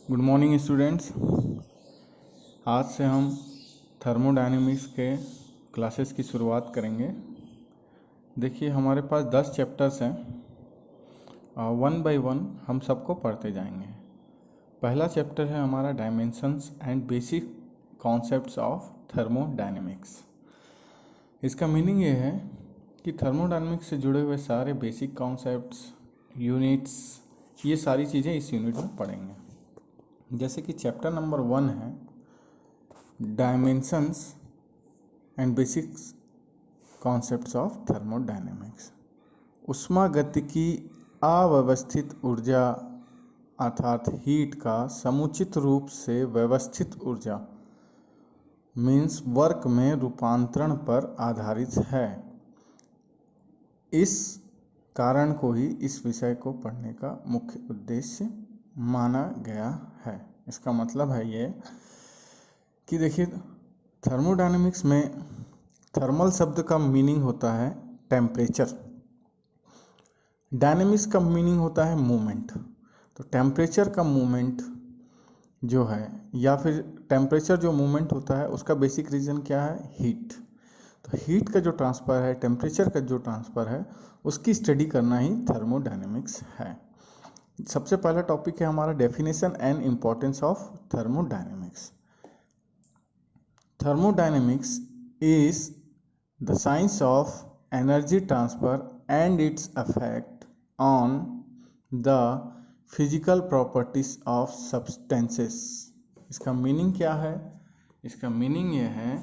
Good morning students. आज से हम थर्मोडायनेमिक्स के क्लासेस की शुरुआत करेंगे। देखिए हमारे पास 10 चैप्टर्स हैं, वन बाय वन हम सबको पढ़ते जाएंगे। पहला चैप्टर है हमारा dimensions and basic concepts of thermodynamics. इसका मीनिंग ये है कि थर्मोडायनेमिक्स से जुड़े हुए सारे बेसिक कॉन्सेप्ट्स, यूनिट्स, ये सारी चीज़ें इस यूनिट में पढ़ेंगे। जैसे कि चैप्टर नंबर 1 है dimensions and basics concepts of thermodynamics. ऊष्मागतिकी अव्यवस्थित ऊर्जा अर्थात हीट का समुचित रूप से व्यवस्थित ऊर्जा मीन्स वर्क में रूपांतरण पर आधारित है। इस कारण को ही इस विषय को पढ़ने का मुख्य उद्देश्य माना गया है। इसका मतलब है ये कि देखिए थर्मोडायनेमिक्स में थर्मल शब्द का मीनिंग होता है टेम्परेचर, डायनेमिक्स का मीनिंग होता है मूवमेंट। तो टेम्परेचर का मूवमेंट जो है या फिर टेम्परेचर जो मूवमेंट होता है उसका बेसिक रीजन क्या है? हीट। तो हीट का जो ट्रांसफ़र है, टेम्परेचर का जो ट्रांसफ़र है, उसकी स्टडी करना ही थर्मोडायनेमिक्स है। सबसे पहला टॉपिक है हमारा definition and importance of thermodynamics. Thermodynamics is the science of energy transfer and its effect on the physical properties of substances। इसका मीनिंग क्या है? इसका मीनिंग ये है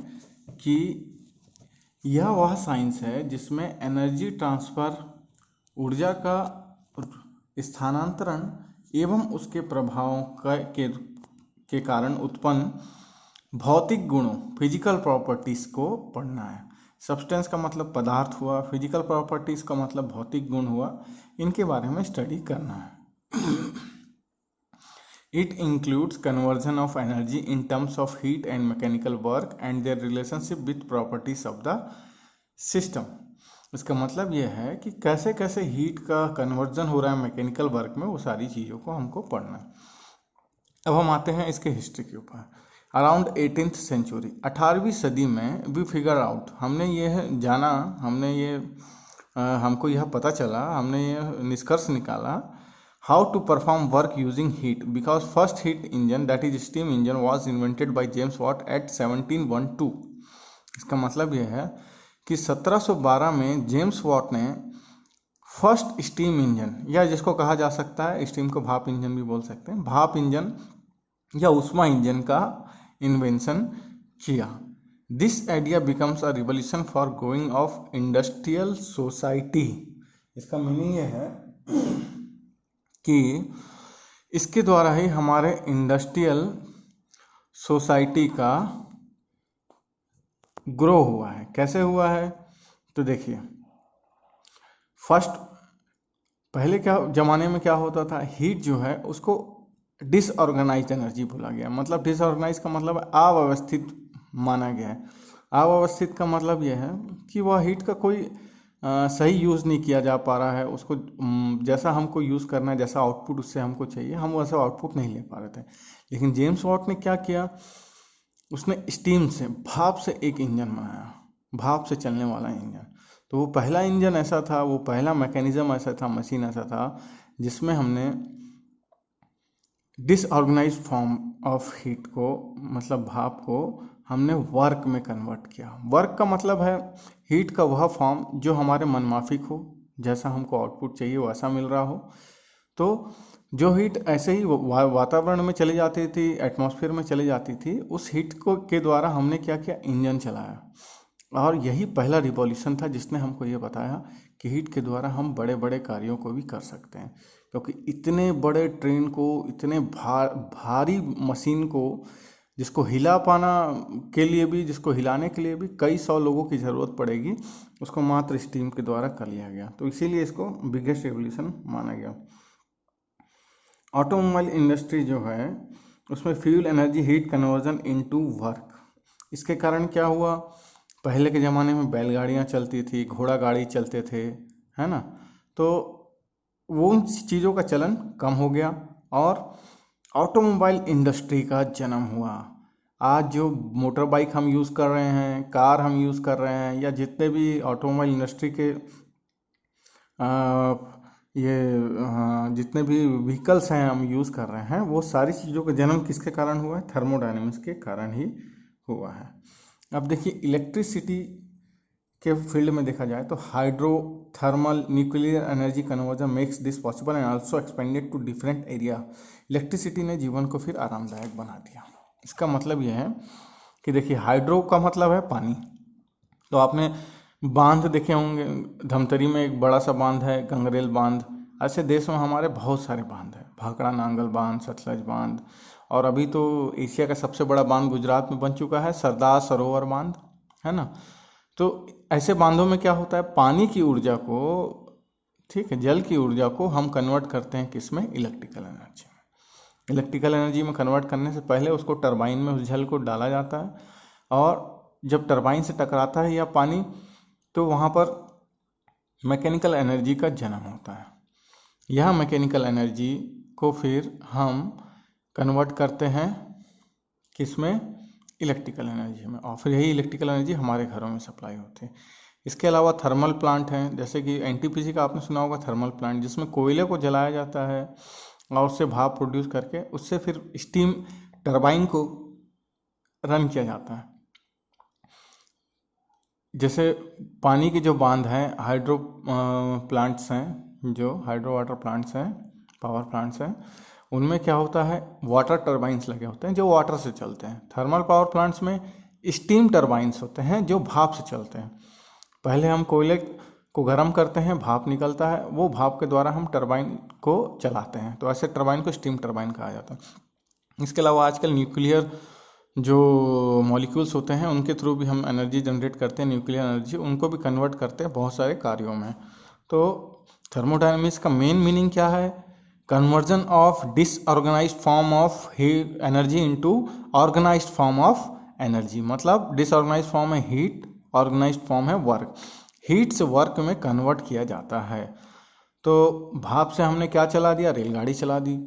कि यह वह साइंस है जिसमें एनर्जी ट्रांसफ़र, ऊर्जा का स्थानांतरण एवं उसके प्रभावों के कारण उत्पन्न भौतिक गुणों, फिजिकल प्रॉपर्टीज़ को पढ़ना है। सब्सटेंस का मतलब पदार्थ हुआ, फिजिकल प्रॉपर्टीज़ का मतलब भौतिक गुण हुआ, इनके बारे में स्टडी करना है। It includes conversion of energy in terms of heat and mechanical work and their relationship with properties of the system. इसका मतलब यह है कि कैसे कैसे हीट का कन्वर्जन हो रहा है मैकेनिकल वर्क में, वो सारी चीज़ों को हमको पढ़ना है। अब हम आते हैं इसके हिस्ट्री के ऊपर। अराउंड 18th सेंचुरी, 18वीं सदी में वी फिगर आउट, हमने ये जाना, हमको यह पता चला, हमने ये निष्कर्ष निकाला, how to perform work using heat, because first heat engine that is steam engine was invented by James Watt at 1712। इसका मतलब यह है कि 1712 में जेम्स वॉट ने फर्स्ट स्टीम इंजन, या जिसको कहा जा सकता है, स्टीम को भाप इंजन भी बोल सकते हैं, भाप इंजन या ऊष्मा इंजन का इन्वेंशन किया। This idea becomes a revolution for growing of industrial society. इसका मीनिंग यह है कि इसके द्वारा ही हमारे इंडस्ट्रियल सोसाइटी का ग्रो हुआ है। कैसे हुआ है? तो देखिए, फर्स्ट पहले क्या ज़माने में क्या होता था, हीट जो है उसको डिसऑर्गेनाइज्ड एनर्जी बोला गया। मतलब डिसऑर्गेनाइज का मतलब अव्यवस्थित माना गया है। अव्यवस्थित का मतलब यह है कि वह हीट का कोई सही यूज़ नहीं किया जा पा रहा है। उसको जैसा हमको यूज़ करना है, जैसा आउटपुट उससे हमको चाहिए, हम वैसा आउटपुट नहीं ले पा रहे थे। लेकिन जेम्स वॉट ने क्या किया, उसने स्टीम से, भाप से एक इंजन बनाया, भाप से चलने वाला इंजन। तो वो पहला इंजन ऐसा था, वो पहला मैकेनिज्म ऐसा था, मशीन ऐसा था, जिसमें हमने डिसऑर्गेनाइज फॉर्म ऑफ हीट को, मतलब भाप को, हमने वर्क में कन्वर्ट किया। वर्क का मतलब है हीट का वह फॉर्म जो हमारे मनमाफिक हो, जैसा हमको आउटपुट चाहिए वैसा मिल रहा हो। तो जो हीट ऐसे ही वातावरण में चली जाती थी, एटमॉस्फेयर में चली जाती थी, उस हीट को के द्वारा हमने क्या किया, इंजन चलाया। और यही पहला रिवॉल्यूशन था जिसने हमको ये बताया कि हीट के द्वारा हम बड़े बड़े कार्यों को भी कर सकते हैं। क्योंकि इतने बड़े ट्रेन को, इतने भारी मशीन को, जिसको हिला पाना के लिए भी, जिसको हिलाने के लिए भी कई सौ लोगों की ज़रूरत पड़ेगी, उसको मात्र स्टीम के द्वारा कर लिया गया। तो इसीलिए इसको बिगेस्ट रेवोल्यूशन माना गया। ऑटोमोबाइल इंडस्ट्री जो है उसमें fuel energy heat conversion into work. इसके कारण क्या हुआ, पहले के ज़माने में बैलगाड़ियाँ चलती थी, घोड़ा गाड़ी चलते थे, है ना, तो वो उन चीज़ों का चलन कम हो गया और ऑटोमोबाइल इंडस्ट्री का जन्म हुआ। आज जो मोटर बाइक हम यूज़ कर रहे हैं, कार हम यूज़ कर रहे हैं, या जितने भी ऑटोमोबाइल इंडस्ट्री के जितने भी व्हीकल्स हैं हम यूज़ कर रहे हैं, वो सारी चीज़ों का जन्म किसके कारण हुआ है? थर्मोडायनेमिक्स के कारण ही हुआ है। अब देखिए, इलेक्ट्रिसिटी के फील्ड में देखा जाए तो hydro thermal nuclear energy conversion makes this possible and also expanded to different area. Electricity ने जीवन को फिर आरामदायक बना दिया। इसका मतलब यह है कि देखिए, हाइड्रो का मतलब है पानी। तो आपने बांध देखे होंगे, धमतरी में एक बड़ा सा बांध है, गंगरेल बांध। ऐसे देश में हमारे बहुत सारे बांध है, भाखड़ा नांगल बांध, सतलज बांध, और अभी तो एशिया का सबसे बड़ा बांध गुजरात में बन चुका है, सरदार सरोवर बांध, है ना। तो ऐसे बांधों में क्या होता है, पानी की ऊर्जा को, ठीक है, जल की ऊर्जा को हम कन्वर्ट करते हैं किस में? इलेक्ट्रिकल एनर्जी में। इलेक्ट्रिकल एनर्जी में कन्वर्ट करने से पहले उसको टरबाइन में उस जल को डाला जाता है, और जब टरबाइन से टकराता है या पानी, तो वहाँ पर मैकेनिकल एनर्जी का जन्म होता है। यह मैकेनिकल एनर्जी को फिर हम कन्वर्ट करते हैं किस में? इलेक्ट्रिकल एनर्जी में, और फिर यही इलेक्ट्रिकल एनर्जी हमारे घरों में सप्लाई होती है। इसके अलावा थर्मल प्लांट हैं, जैसे कि एनटीपीसी का आपने सुना होगा, थर्मल प्लांट, जिसमें कोयले को जलाया जाता है और उससे भाप प्रोड्यूस करके उससे फिर स्टीम टरबाइन को रन किया जाता है। जैसे पानी के जो बांध हैं, हाइड्रो प्लांट्स हैं, जो हाइड्रो वाटर प्लांट्स हैं, पावर प्लांट्स हैं, उनमें क्या होता है, वाटर टरबाइंस लगे होते हैं जो वाटर से चलते हैं। थर्मल पावर प्लांट्स में स्टीम टरबाइंस होते हैं जो भाप से चलते हैं। पहले हम कोयले को गर्म करते हैं, भाप निकलता है, वो भाप के द्वारा हम टरबाइन को चलाते हैं, तो ऐसे टरबाइन को स्टीम टरबाइन कहा जाता है। इसके अलावा आजकल न्यूक्लियर जो मॉलिक्यूल्स होते हैं उनके थ्रू भी हम एनर्जी जनरेट करते हैं, न्यूक्लियर एनर्जी, उनको भी कन्वर्ट करते हैं बहुत सारे कार्यों में। तो थर्मोडायनेमिक्स का मेन मीनिंग क्या है? Conversion of disorganised form of energy into organised form of energy. मतलब डिसऑर्गेनाइज्ड फॉर्म है हीट, ऑर्गेनाइज्ड फॉर्म है वर्क। हीट से वर्क में कन्वर्ट किया जाता है। तो भाप से हमने क्या चला दिया? रेलगाड़ी चला दी।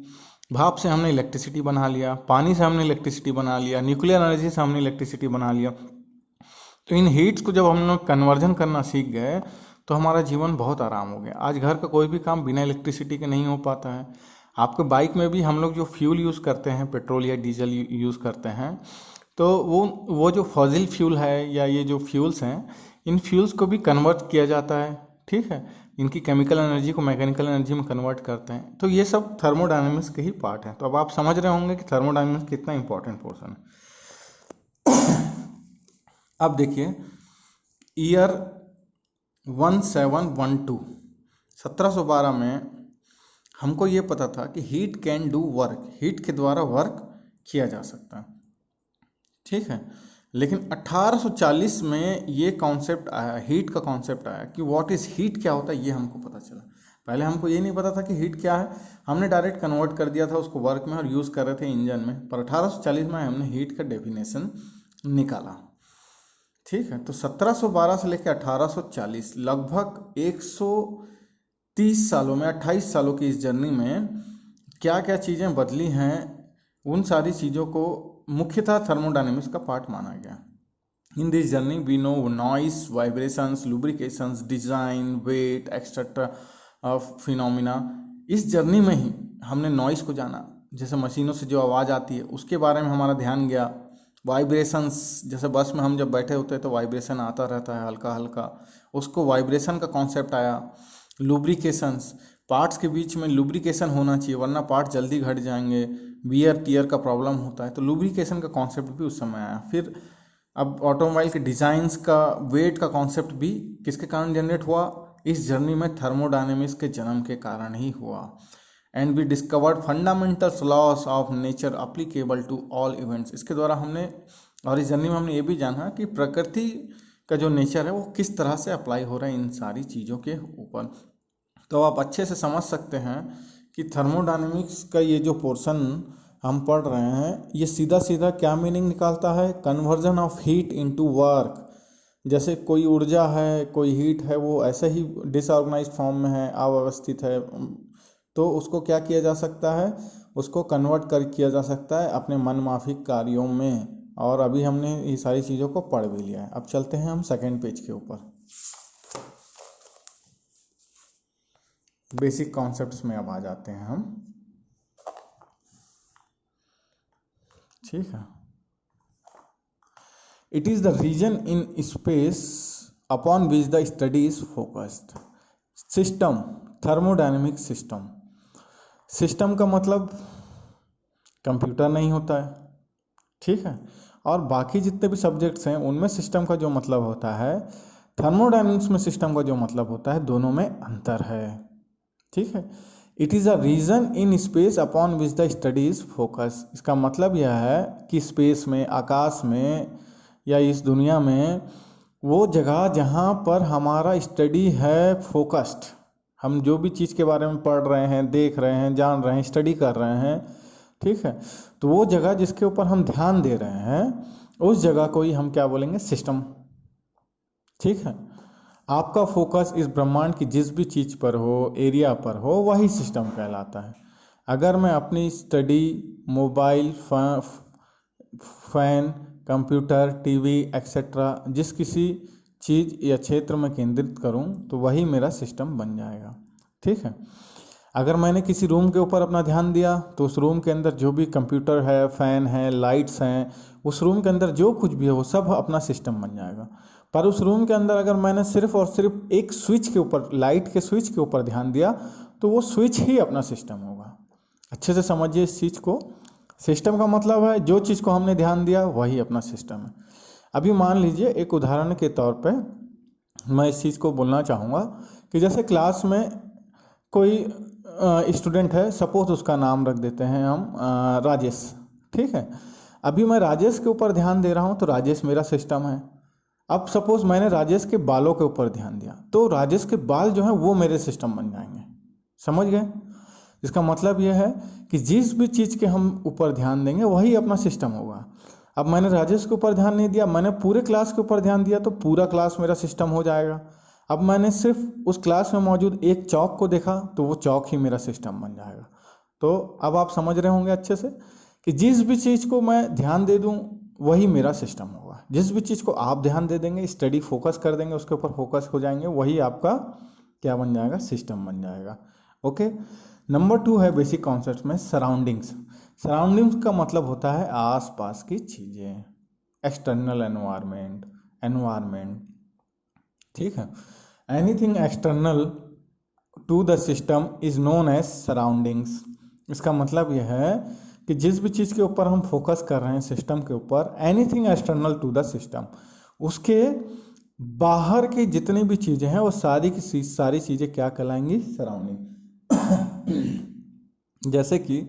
भाप से हमने इलेक्ट्रिसिटी बना लिया, पानी से हमने इलेक्ट्रिसिटी बना लिया, न्यूक्लियर एनर्जी से हमने इलेक्ट्रिसिटी बना लिया। तो इन हीट्स को जब हम लोग कन्वर्जन करना सीख गए तो हमारा जीवन बहुत आराम हो गया। आज घर का कोई भी काम बिना इलेक्ट्रिसिटी के नहीं हो पाता है। आपके बाइक में भी हम लोग जो फ्यूल यूज़ करते हैं, पेट्रोल या डीजल यूज़ करते हैं, तो वो जो फॉसिल फ्यूल है या ये जो फ्यूल्स हैं, इन फ्यूल्स को भी कन्वर्ट किया जाता है, ठीक है। इनकी केमिकल एनर्जी को मैकेनिकल एनर्जी में कन्वर्ट करते हैं। तो ये सब थर्मोडायनेमिक्स के ही पार्ट हैं। तो अब आप समझ रहे होंगे कि थर्मोडायनेमिक्स कितना इंपॉर्टेंट पोर्शन है। अब देखिए, ईयर 1712 1712 में हमको ये पता था कि heat can do work, heat के द्वारा वर्क किया जा सकता है, ठीक है। लेकिन 1840 में ये कॉन्सेप्ट आया, हीट का कॉन्सेप्ट आया कि व्हाट इज हीट, क्या होता है, ये हमको पता चला। पहले हमको ये नहीं पता था कि हीट क्या है, हमने डायरेक्ट कन्वर्ट कर दिया था उसको वर्क में और यूज़ कर रहे थे इंजन में। पर 1840 में हमने हीट का डेफिनेशन निकाला, ठीक है। तो 1712 से लेकर 1840 लगभग 130 सालों में, 28 सालों की इस जर्नी में क्या क्या चीज़ें बदली हैं, उन सारी चीज़ों को मुख्यतः थर्मोडायनेमिक्स का पार्ट माना गया। In this journey we know noise, vibrations, lubrications, design, weight, etcetera of phenomena. इस जर्नी में ही हमने नॉइस को जाना, जैसे मशीनों से जो आवाज़ आती है उसके बारे में हमारा ध्यान गया। वाइब्रेशंस, जैसे बस में हम जब बैठे होते हैं तो वाइब्रेशन आता रहता है हल्का हल्का, उसको वाइब्रेशन का कॉन्सेप्ट आया। लुब्रिकेशंस, पार्ट्स के बीच में लुब्रिकेशन होना चाहिए वरना पार्ट जल्दी घट जाएंगे, वियर टियर का प्रॉब्लम होता है, तो लुब्रिकेशन का कॉन्सेप्ट भी उस समय आया। फिर अब ऑटोमोबाइल के डिज़ाइंस का, वेट का कॉन्सेप्ट भी किसके कारण जनरेट हुआ? इस जर्नी में थर्मोडायनेमिक्स के जन्म के कारण ही हुआ। And we discovered fundamental laws of nature applicable to all events. इसके द्वारा हमने, और इस जर्नी में हमने ये भी जाना कि प्रकृति का जो नेचर है वो किस तरह से अप्लाई हो रहा है इन सारी चीज़ों के ऊपर। तो आप अच्छे से समझ सकते हैं कि थर्मोडायनेमिक्स का ये जो पोर्शन हम पढ़ रहे हैं, ये सीधा सीधा क्या मीनिंग निकालता है? Conversion of heat into work. जैसे कोई ऊर्जा है, कोई हीट है, वो ऐसे ही डिसऑर्गेनाइज्ड फॉर्म में है, अव्यवस्थित है, तो उसको क्या किया जा सकता है? उसको कन्वर्ट कर किया जा सकता है अपने मनमाफिक कार्यों में। और अभी हमने ये सारी चीज़ों को पढ़ भी लिया है। अब चलते हैं हम सेकेंड पेज के ऊपर। बेसिक कॉन्सेप्ट्स में अब आ जाते हैं हम। ठीक है। It is the region in space upon which the study is focused. System, thermodynamic system. System का मतलब कंप्यूटर नहीं होता है, ठीक है। और बाकी जितने भी सब्जेक्ट्स हैं उनमें सिस्टम का जो मतलब होता है, थर्मोडायनेमिक्स में सिस्टम का जो मतलब होता है, दोनों में अंतर है, ठीक है। It is a region in space upon which the study is focus. इसका मतलब यह है कि स्पेस में, आकाश में या इस दुनिया में वो जगह जहाँ पर हमारा स्टडी है फोकस्ड, हम जो भी चीज़ के बारे में पढ़ रहे हैं, देख रहे हैं, जान रहे हैं, स्टडी कर रहे हैं, ठीक है, तो वो जगह जिसके ऊपर हम ध्यान दे रहे हैं उस जगह को ही हम क्या बोलेंगे, सिस्टम, ठीक है। आपका फोकस इस ब्रह्मांड की जिस भी चीज़ पर हो, एरिया पर हो, वही सिस्टम कहलाता है। अगर मैं अपनी study mobile, fan, computer, TV etcetera जिस किसी चीज़ या क्षेत्र में केंद्रित करूं तो वही मेरा सिस्टम बन जाएगा, ठीक है। अगर मैंने किसी रूम के ऊपर अपना ध्यान दिया तो उस रूम के अंदर जो भी कंप्यूटर है, फैन है, लाइट्स हैं, उस रूम के अंदर जो कुछ भी है वो सब अपना सिस्टम बन जाएगा। पर उस रूम के अंदर अगर मैंने सिर्फ और सिर्फ एक स्विच के ऊपर, लाइट के स्विच के ऊपर ध्यान दिया तो वो स्विच ही अपना सिस्टम होगा। अच्छे से समझिए इस चीज़ को। सिस्टम का मतलब है जो चीज़ को हमने ध्यान दिया वही अपना सिस्टम है। अभी मान लीजिए एक उदाहरण के तौर पे मैं इस चीज़ को बोलना चाहूँगा कि जैसे क्लास में कोई स्टूडेंट है, सपोज उसका नाम रख देते हैं हम राजेश, ठीक है। अभी मैं राजेश के ऊपर ध्यान दे रहा हूँ तो राजेश मेरा सिस्टम है। अब सपोज मैंने राजेश के बालों के ऊपर ध्यान दिया तो राजेश के बाल जो हैं वो मेरे सिस्टम बन जाएंगे, समझ गए। इसका मतलब यह है कि जिस भी चीज़ के हम ऊपर ध्यान देंगे वही अपना सिस्टम होगा। अब मैंने राजेश के ऊपर ध्यान नहीं दिया, मैंने पूरे क्लास के ऊपर ध्यान दिया तो पूरा क्लास मेरा सिस्टम हो जाएगा। अब मैंने सिर्फ उस क्लास में मौजूद एक चौक को देखा तो वो चौक ही मेरा सिस्टम बन जाएगा। तो अब आप समझ रहे होंगे अच्छे से कि जिस भी चीज़ को मैं ध्यान दे दूं वही मेरा सिस्टम होगा। जिस भी चीज़ को आप ध्यान दे देंगे, स्टडी फोकस कर देंगे, उसके ऊपर फोकस हो जाएंगे, वही आपका क्या बन जाएगा, सिस्टम बन जाएगा। ओके। नंबर 2 है बेसिक कॉन्सेप्ट में सराउंडिंग्स। सराउंडिंग्स का मतलब होता है आसपास की चीज़ें, एक्सटर्नल एनवायरमेंट, ठीक है। Anything external to the system is known as surroundings. इसका मतलब यह है कि जिस भी चीज़ के ऊपर हम फोकस कर रहे हैं सिस्टम के ऊपर, anything external to the system, उसके बाहर की जितनी भी चीज़ें हैं वो सारी की सारी चीज़ें क्या कहलाएंगी, सराउंडिंग। जैसे कि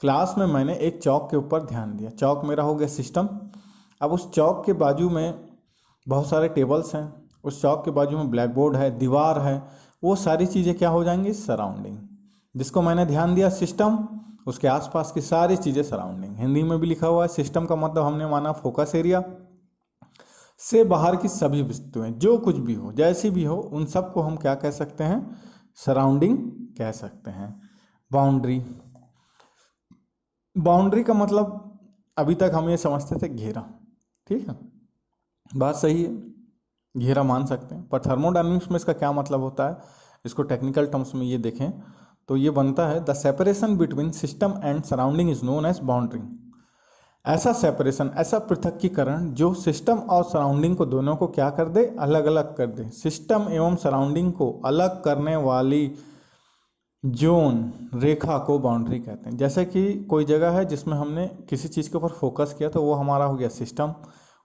क्लास में मैंने एक चौक के ऊपर ध्यान दिया, चौक मेरा हो गया सिस्टम। अब उस चौक के बाजू में बहुत सारे टेबल्स हैं, उस चौक के बाजू में ब्लैक बोर्ड है, दीवार है, वो सारी चीज़ें क्या हो जाएंगी, सराउंडिंग। जिसको मैंने ध्यान दिया सिस्टम, उसके आसपास की सारी चीज़ें सराउंडिंग। हिंदी में भी लिखा हुआ है सिस्टम का मतलब हमने माना फोकस एरिया से बाहर की सभी वस्तुएं, जो कुछ भी हो, जैसी भी हो, उन सब को हम क्या कह सकते हैं, सराउंडिंग कह सकते हैं। बाउंड्री, बाउंड्री का मतलब अभी तक हम ये समझते थे घेरा, ठीक है, बात सही है, घेरा मान सकते हैं। पर थर्मोडायनेमिक्स में इसका क्या मतलब होता है, इसको टेक्निकल टर्म्स में ये देखें तो ये बनता है the separation between system and surrounding is known as boundary. ऐसा सेपरेशन, ऐसा पृथक्कीकरण जो सिस्टम और सराउंडिंग को दोनों को क्या कर दे, अलग अलग कर दे। सिस्टम एवं सराउंडिंग को अलग करने वाली जोन, रेखा को बाउंड्री कहते हैं। जैसे कि कोई जगह है जिसमें हमने किसी चीज़ के ऊपर फोकस किया तो वो हमारा हो गया सिस्टम,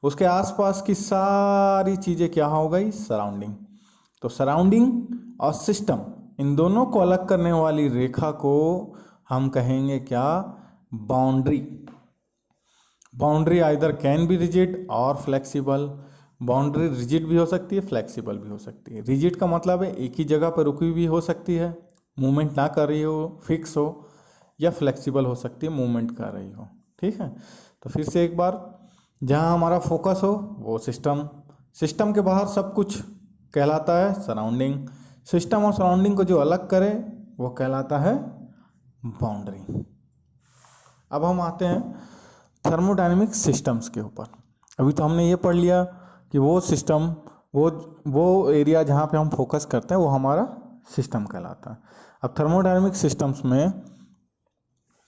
उसके आसपास की सारी चीज़ें क्या हो गई, सराउंडिंग। तो सराउंडिंग और सिस्टम, इन दोनों को अलग करने वाली रेखा को हम कहेंगे क्या, boundary. Boundary either can be rigid और फ्लेक्सिबल। बाउंड्री रिजिड भी हो सकती है, फ्लेक्सिबल भी हो सकती है। रिजिड का मतलब है एक ही जगह पर रुकी हुई हो सकती है, मूवमेंट ना कर रही हो, फिक्स हो, या फ्लेक्सिबल हो सकती है, मूवमेंट कर रही हो, ठीक है। तो फिर से एक बार, जहाँ हमारा फोकस हो वो सिस्टम, सिस्टम के बाहर सब कुछ कहलाता है सराउंडिंग, सिस्टम और सराउंडिंग को जो अलग करे वो कहलाता है बाउंड्री। अब हम आते हैं थर्मोडायनेमिक सिस्टम्स के ऊपर। अभी तो हमने ये पढ़ लिया कि वो सिस्टम, वो एरिया जहाँ पे हम फोकस करते हैं वो हमारा सिस्टम कहलाता है। अब थर्मोडायनेमिक सिस्टम्स में,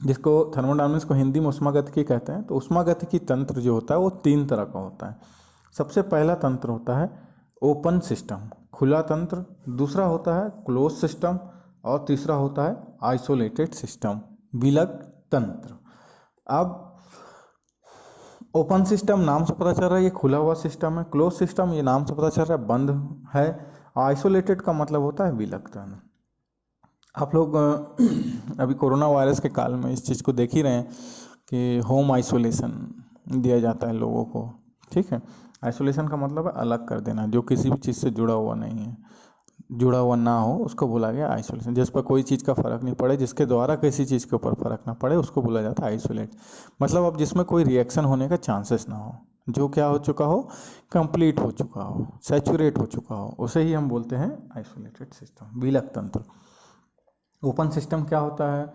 जिसको थर्मोडायनेमिक्स को हिंदी में ऊष्मागतिकी कहते हैं, तो ऊष्मागतिकी तंत्र जो होता है वो 3 तरह का होता है। सबसे पहला तंत्र होता है ओपन सिस्टम, खुला तंत्र। दूसरा होता है क्लोज सिस्टम, और तीसरा होता है आइसोलेटेड सिस्टम, विलग तंत्र। अब ओपन सिस्टम नाम से पता चल रहा है ये खुला हुआ सिस्टम है, क्लोज सिस्टम ये नाम से पता चल रहा है बंद है, आइसोलेटेड का मतलब होता है विलग तंत्र। आप लोग अभी कोरोना वायरस के काल में इस चीज़ को देख ही रहे हैं कि होम आइसोलेशन दिया जाता है लोगों को, ठीक है। आइसोलेशन का मतलब है अलग कर देना, जो किसी भी चीज़ से जुड़ा हुआ नहीं है, जुड़ा हुआ ना हो, उसको बोला गया आइसोलेशन। जिस पर कोई चीज़ का फर्क नहीं पड़े, जिसके द्वारा किसी चीज़ के ऊपर फर्क ना पड़े, उसको बोला जाता है आइसोलेट। मतलब अब जिसमें कोई रिएक्शन होने का चांसेस ना हो, जो क्या हो चुका हो, कंप्लीट हो चुका हो, सैचुरेट हो चुका हो, उसे ही हम बोलते हैं आइसोलेटेड सिस्टम, विलग तंत्र। ओपन सिस्टम क्या होता है,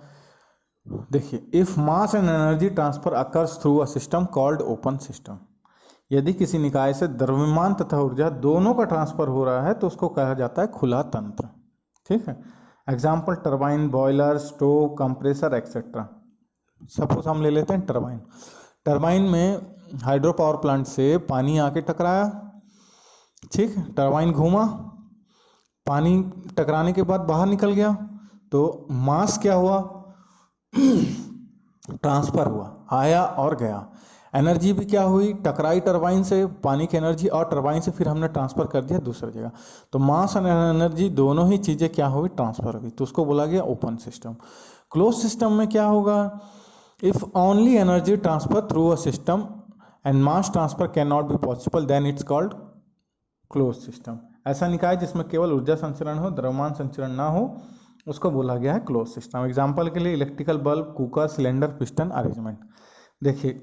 देखिए, if mass and energy transfer occurs through a system called open system. यदि किसी निकाय से द्रव्यमान तथा ऊर्जा दोनों का ट्रांसफर हो रहा है तो उसको कहा जाता है खुला तंत्र, ठीक है। Example turbine, boiler, stove, compressor etcetera. Suppose हम ले लेते हैं टरबाइन। टरबाइन में हाइड्रो पावर प्लांट से पानी आके टकराया, ठीक है, टरबाइन घूमा, पानी टकराने के बाद बाहर निकल गया, तो मास क्या हुआ, ट्रांसफर हुआ, आया और गया। एनर्जी भी क्या हुई, टकराई टरबाइन से, पानी की एनर्जी, और टरबाइन से फिर हमने ट्रांसफर कर दिया दूसरी जगह। तो मास और एनर्जी दोनों ही चीज़ें क्या हुई, ट्रांसफर हुई, तो उसको बोला गया ओपन सिस्टम। क्लोज सिस्टम में क्या होगा, if only energy transfer through a system and mass transfer can not be possible then it's called close system. ऐसा निकाय जिसमें केवल ऊर्जा संचरण हो, द्रव्यमान संचरण ना हो, उसको बोला गया है क्लोज सिस्टम। एग्जाम्पल के लिए electrical bulb, cooker, cylinder, piston arrangement. देखिए,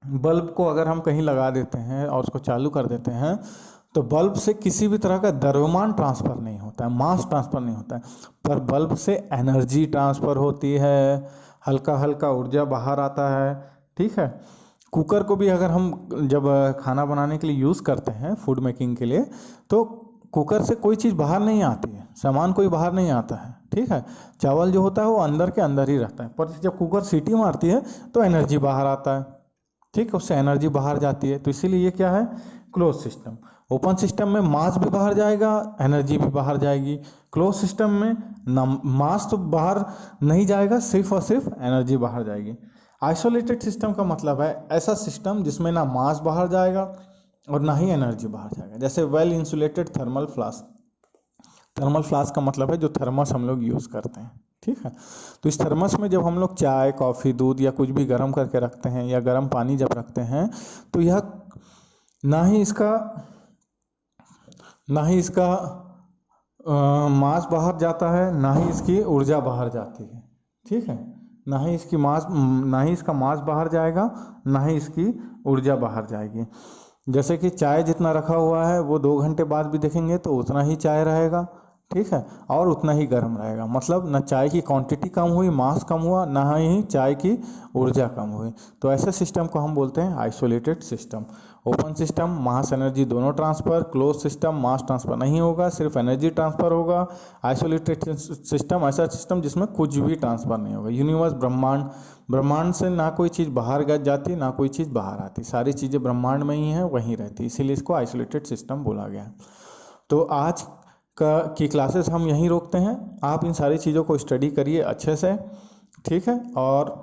बल्ब को अगर हम कहीं लगा देते हैं और उसको चालू कर देते हैं तो बल्ब से किसी भी तरह का द्रव्यमान ट्रांसफर नहीं होता है, मास ट्रांसफर नहीं होता है, पर बल्ब से एनर्जी ट्रांसफर होती है, हल्का हल्का ऊर्जा बाहर आता है, ठीक है। कुकर को भी अगर हम जब खाना बनाने के लिए यूज़ करते हैं, फूड मेकिंग के लिए, तो कुकर से कोई चीज़ बाहर नहीं आती है, सामान कोई बाहर नहीं आता है, ठीक है। चावल जो होता है वो अंदर के अंदर ही रहता है, पर जब कुकर सीटी मारती है तो एनर्जी बाहर आता है, ठीक है, उससे एनर्जी बाहर जाती है। तो इसीलिए ये क्या है, क्लोज सिस्टम। ओपन सिस्टम में मास भी बाहर जाएगा, एनर्जी भी बाहर जाएगी। क्लोज सिस्टम में ना मास तो बाहर नहीं जाएगा, सिर्फ और सिर्फ एनर्जी बाहर जाएगी। आइसोलेटेड सिस्टम का मतलब है ऐसा सिस्टम जिसमें ना मास बाहर जाएगा और ना ही एनर्जी बाहर जाएगा। जैसे well insulated thermal flask. Thermal flask का मतलब है जो थर्मस हम लोग यूज़ करते हैं, ठीक है। तो इस थर्मस में जब हम लोग चाय, कॉफ़ी, दूध या कुछ भी गर्म करके रखते हैं, या गर्म पानी जब रखते हैं, तो यह ना ही इसका मास बाहर जाता है, ना ही इसकी ऊर्जा बाहर जाती है, ठीक है। ना ही इसका मास बाहर जाएगा, ना ही इसकी ऊर्जा बाहर जाएगी। जैसे कि चाय जितना रखा हुआ है वो 2 घंटे बाद भी देखेंगे तो उतना ही चाय रहेगा, ठीक है, और उतना ही गर्म रहेगा। मतलब न चाय की क्वांटिटी कम हुई, मास कम हुआ, ना ही चाय की ऊर्जा कम हुई। तो ऐसे सिस्टम को हम बोलते हैं isolated system. Open system mass energy दोनों transfer, close system mass transfer नहीं होगा, सिर्फ एनर्जी ट्रांसफर होगा। आइसोलेटेड सिस्टम ऐसा सिस्टम जिसमें कुछ भी ट्रांसफर नहीं होगा। यूनिवर्स, ब्रह्मांड, ब्रह्मांड से ना कोई चीज़ बाहर जाती, ना कोई चीज़ बाहर आती, सारी चीज़ें ब्रह्मांड में ही हैं, वहीं रहती, इसीलिए इसको आइसोलेटेड सिस्टम बोला गया। तो आज की क्लासेस हम यहीं रोकते हैं। आप इन सारी चीज़ों को स्टडी करिए अच्छे से, ठीक है। और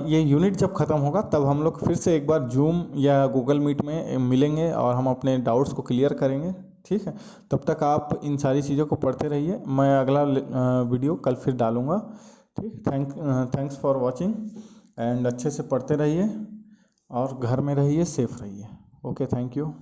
ये यूनिट जब ख़त्म होगा तब हम लोग फिर से एक बार जूम या गूगल मीट में मिलेंगे और हम अपने डाउट्स को क्लियर करेंगे, ठीक है। तब तक आप इन सारी चीज़ों को पढ़ते रहिए। मैं अगला वीडियो कल फिर डालूँगा, ठीक। थैंक्स फॉर वॉचिंग एंड अच्छे से पढ़ते रहिए और घर में रहिए, सेफ रहिए। Okay, thank you.